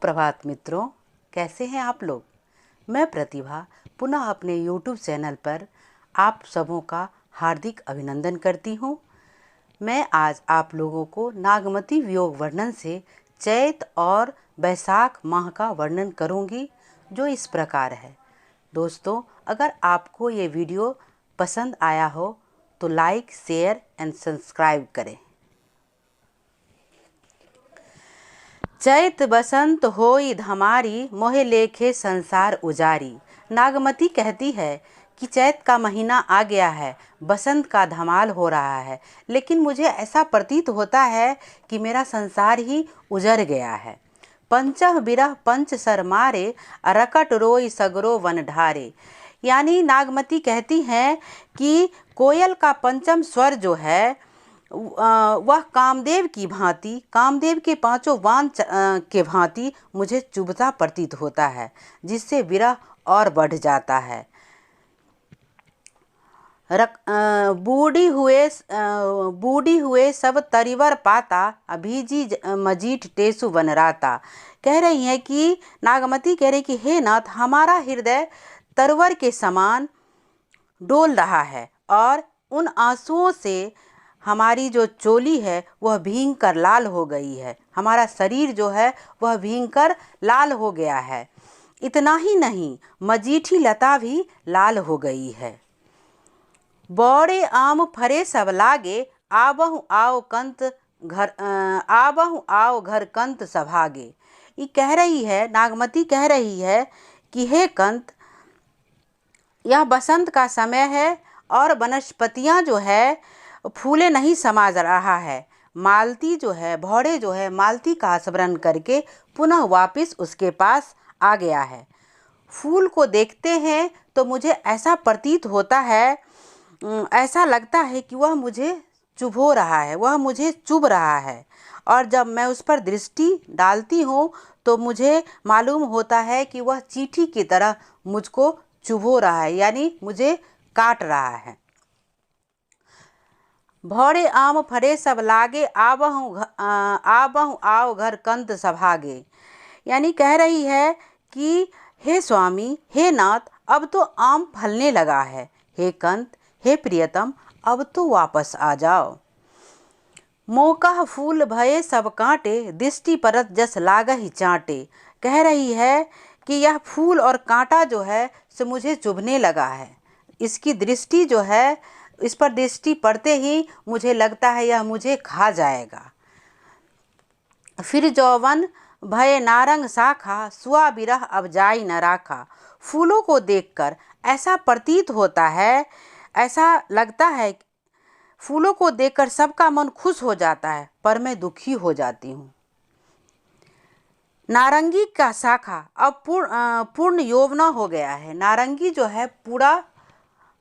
सुप्रभात मित्रों, कैसे हैं आप लोग। मैं प्रतिभा पुनः अपने YouTube चैनल पर आप सबों का हार्दिक अभिनंदन करती हूँ। मैं आज आप लोगों को नागमती वियोग वर्णन से चैत और बैसाख माह का वर्णन करूँगी, जो इस प्रकार है। दोस्तों, अगर आपको ये वीडियो पसंद आया हो तो लाइक, शेयर एंड सब्सक्राइब करें। चैत बसंत होई धमारी, मोहे लेखे संसार उजारी। नागमती कहती है कि चैत का महीना आ गया है, बसंत का धमाल हो रहा है, लेकिन मुझे ऐसा प्रतीत होता है कि मेरा संसार ही उजड़ गया है। पंचह बिरह पंच सर मारे, अरकट रोई सगरो वन ढारे। यानी नागमती कहती हैं कि कोयल का पंचम स्वर जो है वह कामदेव की भांति, कामदेव के पांचों वान के भांति मुझे चुभता प्रतीत होता है, जिससे विरह और बढ़ जाता है। बूढ़ी हुए सब तरिवर पाता, अभीजी मजीठ टेसु वनराता। कह रही हैं कि नागमती कह रही कि हे नाथ, हमारा हृदय तरवर के समान डोल रहा है और उन आंसुओं से हमारी जो चोली है वह भीग कर लाल हो गई है, हमारा शरीर जो है वह भीग कर लाल हो गया है। इतना ही नहीं, मजीठी लता भी लाल हो गई है। बौड़े आम फरे सब लागे, आबहु आओ घर कंत सभागे। ये कह रही है, नागमती कह रही है कि हे कंत, यह बसंत का समय है और वनस्पतियाँ जो है फूले नहीं समा रहा है। मालती जो है, भौड़े जो है, मालती का स्मरण करके पुनः वापस उसके पास आ गया है। फूल को देखते हैं तो मुझे ऐसा प्रतीत होता है, ऐसा लगता है कि वह मुझे चुभो रहा है, वह मुझे चुभ रहा है। और जब मैं उस पर दृष्टि डालती हूँ तो मुझे मालूम होता है कि वह चींटी की तरह मुझको चुभो रहा है, यानी मुझे काट रहा है। भौड़े आम फरे सब लागे, आबहु आओ घर कंत सभागे। यानी कह रही है कि हे स्वामी, हे नाथ, अब तो आम फलने लगा है। हे कंत, हे प्रियतम, अब तो वापस आ जाओ। मोका फूल भये सब कांटे, दृष्टि परत जस लागहि चांटे। कह रही है कि यह फूल और कांटा जो है सो मुझे चुभने लगा है। इसकी दृष्टि जो है, इस पर दृष्टि पड़ते ही मुझे लगता है यह मुझे खा जाएगा। फिर जौवन भय नारंग शाखा, सुआ बिरह अब जाई न राखा। फूलों को देखकर ऐसा प्रतीत होता है, ऐसा लगता है, फूलों को देखकर सबका मन खुश हो जाता है, पर मैं दुखी हो जाती हूँ। नारंगी का शाखा अब पूर्ण यौवना हो गया है। नारंगी जो है पूरा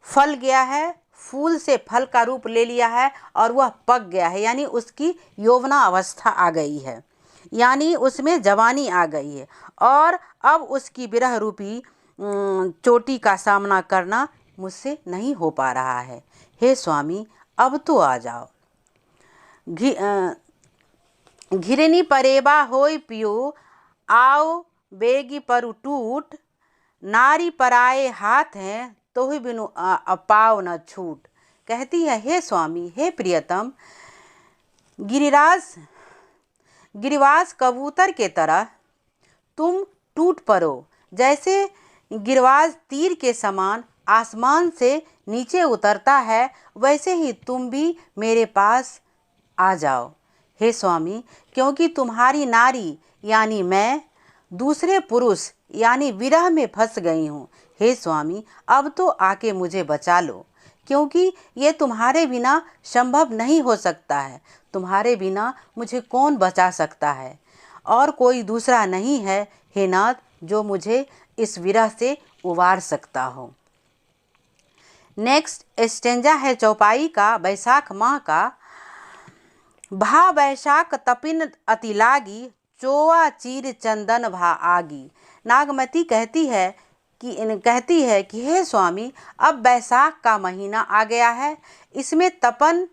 फल गया है, फूल से फल का रूप ले लिया है और वह पक गया है, यानी उसकी यौवना अवस्था आ गई है, यानी उसमें जवानी आ गई है और अब उसकी विरह रूपी चोटी का सामना करना मुझसे नहीं हो पा रहा है। हे स्वामी, अब तो आ जाओ। घिरनी परेबा होय पियो, आओ बेगी परु टूट। नारी पराए हाथ हैं, तो ही बिनु पाव न छूट। कहती है, हे स्वामी, हे प्रियतम, गिरिवास कबूतर के तरह तुम टूट पड़ो। जैसे गिरवाज तीर के समान आसमान से नीचे उतरता है, वैसे ही तुम भी मेरे पास आ जाओ हे स्वामी, क्योंकि तुम्हारी नारी यानी मैं दूसरे पुरुष यानी विरह में फंस गई हूँ। हे स्वामी, अब तो आके मुझे बचा लो, क्योंकि ये तुम्हारे बिना संभव नहीं हो सकता है। तुम्हारे बिना मुझे कौन बचा सकता है, और कोई दूसरा नहीं है हे नाथ जो मुझे इस विरह से उबार सकता हो। नेक्स्ट स्टेंजा है चौपाई का, बैसाख माह का। भा बैसाख तपिन अति लागी, चोआ चीर चंदन भा आगी। नागमती कहती है कि हे स्वामी, अब बैसाख का महीना आ गया है, इसमें तपन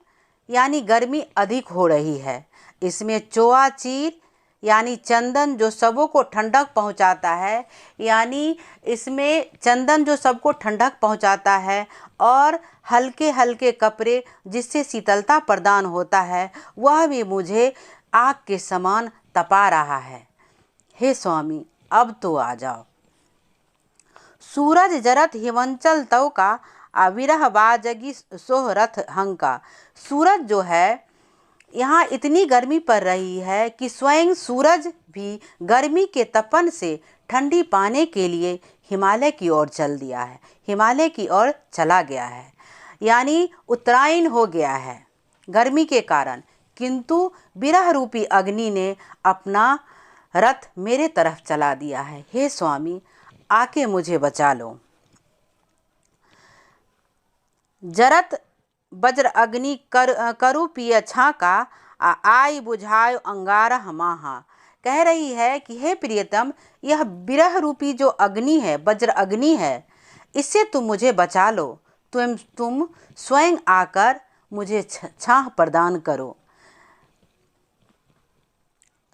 यानी गर्मी अधिक हो रही है, इसमें चोआ चीर यानी चंदन जो सबों को ठंडक पहुंचाता है, यानी इसमें चंदन जो सबको ठंडक पहुंचाता है और हल्के हल्के कपड़े जिससे शीतलता प्रदान होता है, वह भी मुझे आग के समान तपा रहा है। हे स्वामी, अब तो आ जाओ। सूरज जरत हिमांचल तव का, विरह बाजगी सोह रथ हंका। सूरज जो है, यहाँ इतनी गर्मी पड़ रही है कि स्वयं सूरज भी गर्मी के तपन से ठंडी पाने के लिए हिमालय की ओर चल दिया है, हिमालय की ओर चला गया है। यानी उत्तरायण हो गया है गर्मी के कारण, किंतु विरह रूपी अग्नि ने अपना रथ मेरे तरफ चला दिया है। हे स्वामी, आके मुझे बचा लो। जरत वज्र अग्नि करु पिय छाका, आई बुझायो अंगारह माहा। कह रही है कि हे प्रियतम, यह विरह रूपी जो अग्नि है, वज्र अग्नि है, इससे तुम मुझे बचा लो। तुम स्वयं आकर मुझे छाह प्रदान करो,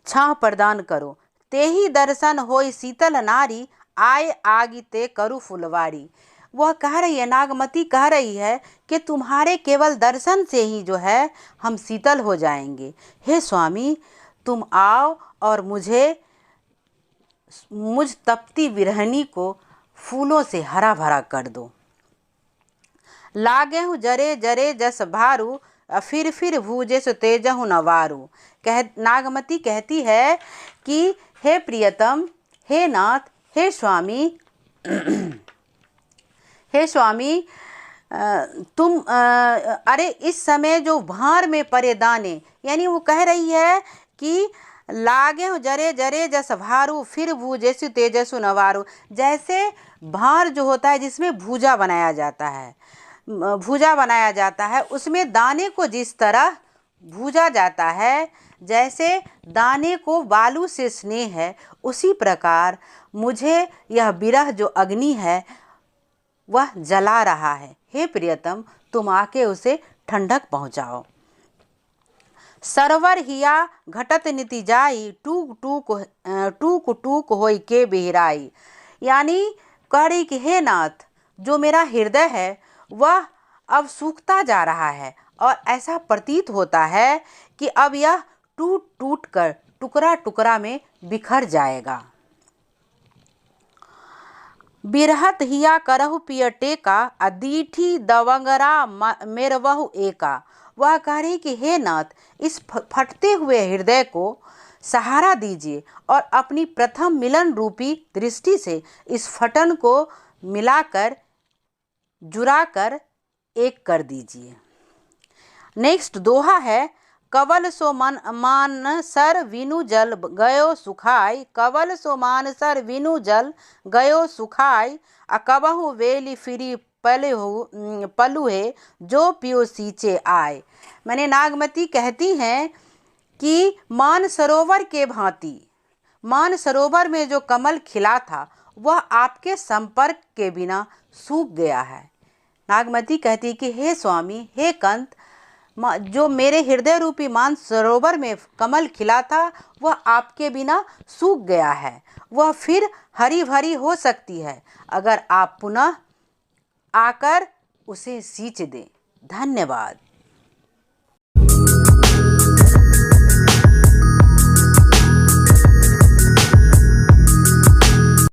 छाह प्रदान करो। ते ही दर्शन होई शीतल नारी, आए आगी ते करु फुलवारी। वह कह रही है, नागमती कह रही है कि तुम्हारे केवल दर्शन से ही जो है हम शीतल हो जाएंगे। हे स्वामी, तुम आओ और मुझ तपती विरहनी को फूलों से हरा भरा कर दो। लागे हूँ जरे जरे जस भारू, फिर भूजे सो तेजहु नवारू। नागमती कहती है कि हे प्रियतम, हे नाथ, हे स्वामी, हे स्वामी, तुम अरे इस समय जो भार में पड़े दाने, यानी वो कह रही है कि लागे जरे जरे जस भारू, फिर भूजेसु तेजसु नवारू। जैसे भार जो होता है जिसमें भूजा बनाया जाता है, उसमें दाने को जिस तरह भूजा जाता है, जैसे दाने को बालू से स्नेह है, उसी प्रकार मुझे यह विरह जो अग्नि है वह जला रहा है। हे प्रियतम, तुम आके उसे ठंडक पहुँचाओ। सरवर हिया घटत निति जाई, टूक टूक होई के बेहराई। यानी कह रही कि हे नाथ, जो मेरा हृदय है वह अब सूखता जा रहा है और ऐसा प्रतीत होता है कि अब यह टूट टूट कर टुकड़ा टुकड़ा में बिखर जाएगा। बिरहत हिया करहु पिय टेका, दीठी दवंगरा मेरवहु एका। वह कह रही कि हे नाथ, इस फटते हुए हृदय को सहारा दीजिए और अपनी प्रथम मिलन रूपी दृष्टि से इस फटन को मिलाकर जुड़ाकर एक कर दीजिए। नेक्स्ट दोहा है, कवल सो मान सर विनु जल गयो सुखाई, कवल सो मान सर विनु जल गयो सुखाई, अकबहु वेली फिरी पलुहे जो पियो सींचे आए। मैंने नागमती कहती हैं कि मान सरोवर के भांति, मान सरोवर में जो कमल खिला था वह आपके संपर्क के बिना सूख गया है। नागमती कहती कि हे स्वामी, हे कंत, जो मेरे हृदय रूपी मान सरोवर में कमल खिला था वह आपके बिना सूख गया है। वह फिर हरी भरी हो सकती है अगर आप पुनः आकर उसे सींच दें। धन्यवाद।